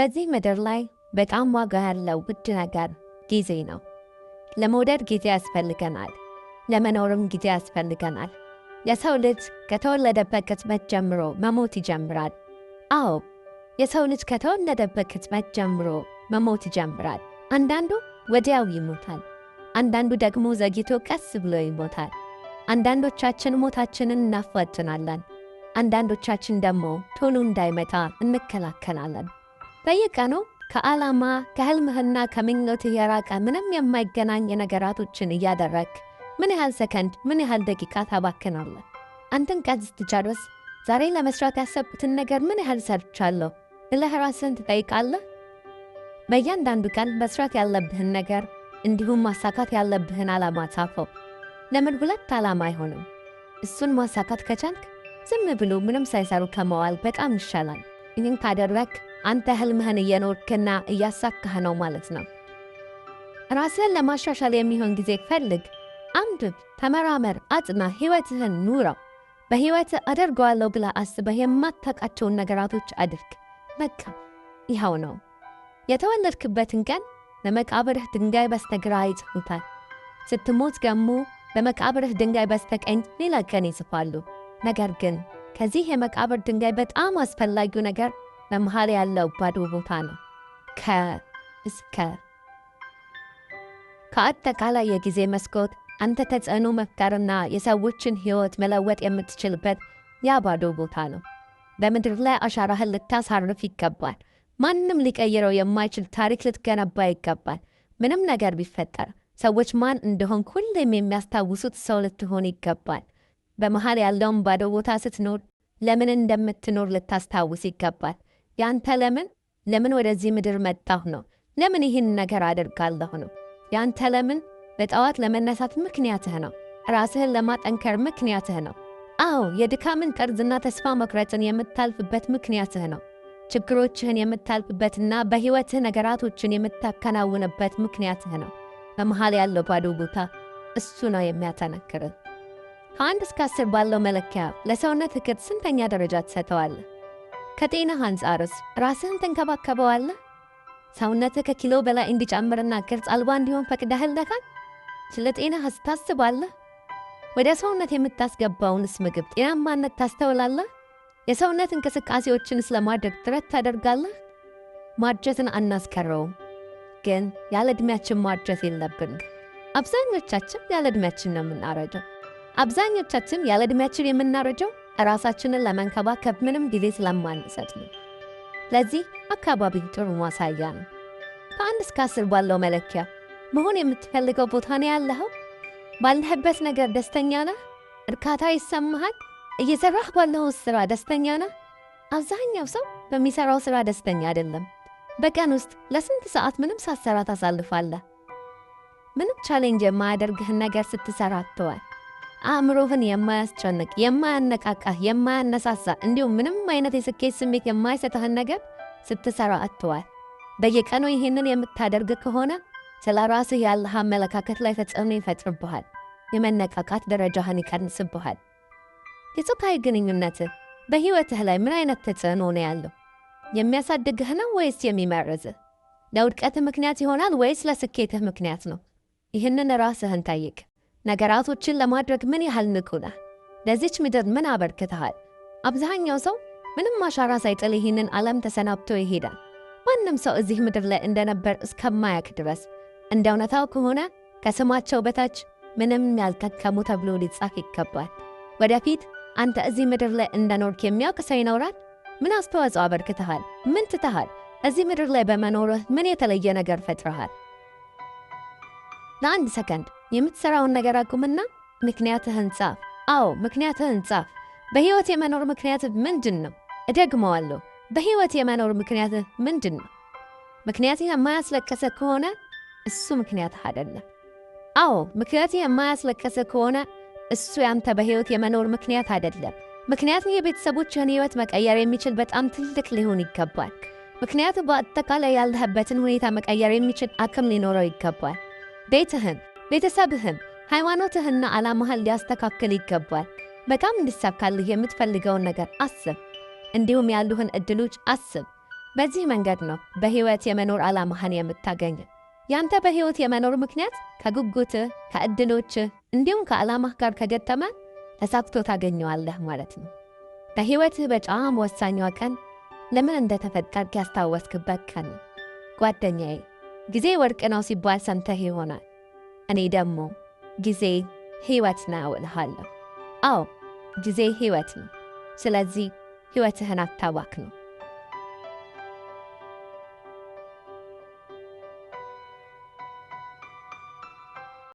በዚህ ምድር ላይ በጣም ዋጋ ያለው ውድ ነገር ጊዜ ነው። ለመውደድ ጊዜ ያስፈልገናል፣ ለመኖርም ጊዜ ያስፈልገናል። የሰው ልጅ ከተወለደበት ቅጽበት ጀምሮ መሞት ይጀምራል። አዎ፣ የሰው ልጅ ከተወለደበት ቅጽበት ጀምሮ መሞት ይጀምራል። አንዳንዱ ወዲያው ይሞታል፣ አንዳንዱ ደግሞ ዘግይቶ ቀስ ብሎ ይሞታል። አንዳንዶቻችን ሞታችንን እናፋጥናለን፣ አንዳንዶቻችን ደግሞ ቶሎ እንዳይመጣ እንከላከላለን። በየቀኑ ከዓላማ ከህልምህና ከምኞትህ የራቀ ምንም የማይገናኝ ነገራቶችን እያደረግክ ምን ያህል ሰከንድ ምን ያህል ደቂቃ ታባክናለህ? አንተን ቀን ስትጨርስ ዛሬ ለመስራት ያሰብኩትን ነገር ምን ያህል ሰርቻለሁ ብለህ ራስህን ትጠይቃለህ? በእያንዳንዱ ቀን መስራት ያለብህን ነገር እንዲሁም ማሳካት ያለብህን ዓላማ ጻፈው። ለምን ሁለት ዓላማ አይሆንም? እሱን ማሳካት ከቻልክ ዝም ብሎ ምንም ሳይሰሩ ከመዋል በጣም ይሻላል። ይህን ካደረግክ አንተ ህልምህን እየኖርክና እያሳካህ ነው ማለት ነው። ራስህን ለማሻሻል የሚሆን ጊዜ ፈልግ፣ አንብብ፣ ተመራመር፣ አጥና፣ ህይወትህን ኑረው። በህይወትህ አደርገዋለሁ ብለህ አስበህ የማታውቃቸውን ነገራቶች አድርግ። በቃ ይኸው ነው። የተወለድክበትን ቀን በመቃብርህ ድንጋይ በስተግራ ይጽፉታል። ስትሞት ደግሞ በመቃብርህ ድንጋይ በስተቀኝ ሌላ ቀን ይጽፋሉ። ነገር ግን ከዚህ የመቃብር ድንጋይ በጣም አስፈላጊው ነገር በመሃል ያለው ባዶ ቦታ ነው። እስከ ከአጠቃላይ የጊዜ መስኮት አንተ ተጽዕኖ መፍጠርና የሰዎችን ህይወት መለወጥ የምትችልበት ያ ባዶ ቦታ ነው። በምድር ላይ አሻራህን ልታሳርፍ ይገባል። ማንም ሊቀይረው የማይችል ታሪክ ልትገነባ ይገባል። ምንም ነገር ቢፈጠር ሰዎች ማን እንደሆን ሁሌም የሚያስታውሱት ሰው ልትሆን ይገባል። በመሃል ያለውን ባዶ ቦታ ስትኖር ለምን እንደምትኖር ልታስታውስ ይገባል። ያንተ ለምን ወደዚህ ምድር መጣሁ ነው። ለምን ይህን ነገር አደርጋለሁ ነው። ያንተ ለምን በጠዋት ለመነሳት ምክንያትህ ነው። ራስህን ለማጠንከር ምክንያትህ ነው። አዎ፣ የድካምን ጠርዝና ተስፋ መቁረጥን የምታልፍበት ምክንያትህ ነው። ችግሮችህን የምታልፍበትና በህይወትህ ነገራቶችን የምታከናውንበት ምክንያትህ ነው። በመሃል ያለው ባዶ ቦታ እሱ ነው የሚያጠነክርህ። ከ1 እስከ 10 ባለው መለኪያ ለሰውነትህ ቅርጽ ስንተኛ ደረጃ ትሰጠዋለህ? ከጤናህ አንጻርስ ራስህን ትንከባከበዋለህ? ሰውነትህ ከኪሎ በላይ እንዲጨምርና ቅርጽ አልባ እንዲሆን ፈቅደህለታል? ስለ ጤናህስ ታስባለህ? ወደ ሰውነት የምታስገባውንስ ምግብ ጤናማነት ታስተውላለህ? የሰውነት እንቅስቃሴዎችንስ ለማድረግ ጥረት ታደርጋለህ? ማርጀትን አናስከረውም፣ ግን ያለ ዕድሜያችን ማርጀት የለብንም። አብዛኞቻችን ያለ ዕድሜያችን ነው የምናረጀው። አብዛኞቻችን ያለ ዕድሜያችን የምናረጀው ራሳችንን ለመንከባከብ ምንም ጊዜ ስለማንሰጥ ነው። ለዚህ አካባቢ ጥሩ ማሳያ ነው። ከ1 እስከ 10 ባለው መለኪያ መሆን የምትፈልገው ቦታ ነው ያለኸው? ባለህበት ነገር ደስተኛ ነህ? እርካታ ይሰማሃል? እየሰራህ ባለው ስራ ደስተኛ ነህ? አብዛኛው ሰው በሚሰራው ስራ ደስተኛ አይደለም። በቀን ውስጥ ለስንት ሰዓት ምንም ሳትሰራ ታሳልፋለህ? ምንም ቻሌንጅ የማያደርግህን ነገር ስትሰራ አትተዋል። አእምሮህን የማያስጨንቅ የማያነቃቃህ የማያነሳሳ እንዲሁም ምንም አይነት የስኬት ስሜት የማይሰጥህን ነገር ስትሰራ አትተዋል። በየቀኑ ይህንን የምታደርግ ከሆነ ስለ ራስህ ያለህ አመለካከት ላይ ተጽዕኖ ይፈጥርብሃል። የመነቃቃት ደረጃህን ይቀንስብሃል። የጾታዊ ግንኙነትህ በህይወትህ ላይ ምን አይነት ተጽዕኖ ነው ያለው? የሚያሳድግህ ነው ወይስ የሚመርዝህ? ለውድቀትህ ምክንያት ይሆናል ወይስ ለስኬትህ ምክንያት ነው? ይህንን ራስህን ጠይቅ። ነገራቶችን ለማድረግ ምን ያህል ንቁ ነህ? ለዚች ምድር ምን አበርክተሃል? አብዛኛው ሰው ምንም አሻራ ሳይጥል ይህንን ዓለም ተሰናብቶ ይሄዳል። ማንም ሰው እዚህ ምድር ላይ እንደነበር እስከማያውቅ ድረስ። እንደ እውነታው ከሆነ ከስማቸው በታች ምንም ያልተከሙ ተብሎ ሊጻፍ ይገባል። ወደፊት አንተ እዚህ ምድር ላይ እንደኖርክ የሚያውቅ ሰው ይኖራል? ምን አስተዋጽኦ አበርክተሃል? ምን ትተሃል? እዚህ ምድር ላይ በመኖርህ ምን የተለየ ነገር ፈጥረሃል? ለአንድ ሰከንድ የምትሰራውን ነገር አቁምና ምክንያትህን ጻፍ። አዎ፣ ምክንያትህን ጻፍ። በህይወት የመኖር ምክንያትህ ምንድን ነው? እደግመዋለሁ፣ በህይወት የመኖር ምክንያትህ ምንድን ነው? ምክንያትህ የማያስለቅስህ ከሆነ እሱ ምክንያትህ አይደለም። አዎ፣ ምክንያትህ የማያስለቅስህ ከሆነ እሱ ያንተ በህይወት የመኖር ምክንያት አይደለም። ምክንያትህ የቤተሰቦችህን ህይወት መቀየር የሚችል በጣም ትልቅ ሊሆን ይገባል። ምክንያትህ በአጠቃላይ ያለህበትን ሁኔታ መቀየር የሚችል አቅም ሊኖረው ይገባል። ቤትህን፣ ቤተሰብህን፣ ሃይማኖትህና ዓላማህን ሊያስተካክል ይገባል። በጣም እንዲሳካልህ የምትፈልገውን ነገር አስብ። እንዲሁም ያሉህን እድሎች አስብ። በዚህ መንገድ ነው በሕይወት የመኖር ዓላማህን የምታገኘው። ያንተ በሕይወት የመኖር ምክንያት ከጉጉትህ፣ ከዕድሎችህ እንዲሁም ከዓላማህ ጋር ከገጠመ ተሳክቶ ታገኘዋለህ ማለት ነው። በሕይወትህ በጣም ወሳኟ ቀን ለምን እንደተፈጠርክ ያስታወስክበት ቀን ነው። ጓደኛዬ፣ ጊዜ ወርቅ ነው ሲባል ሰምተህ ይሆናል። እኔ ደግሞ ጊዜ ሕይወት ነው እልሃለሁ። አዎ ጊዜ ሕይወት ነው። ስለዚህ ሕይወትህን አታባክነው።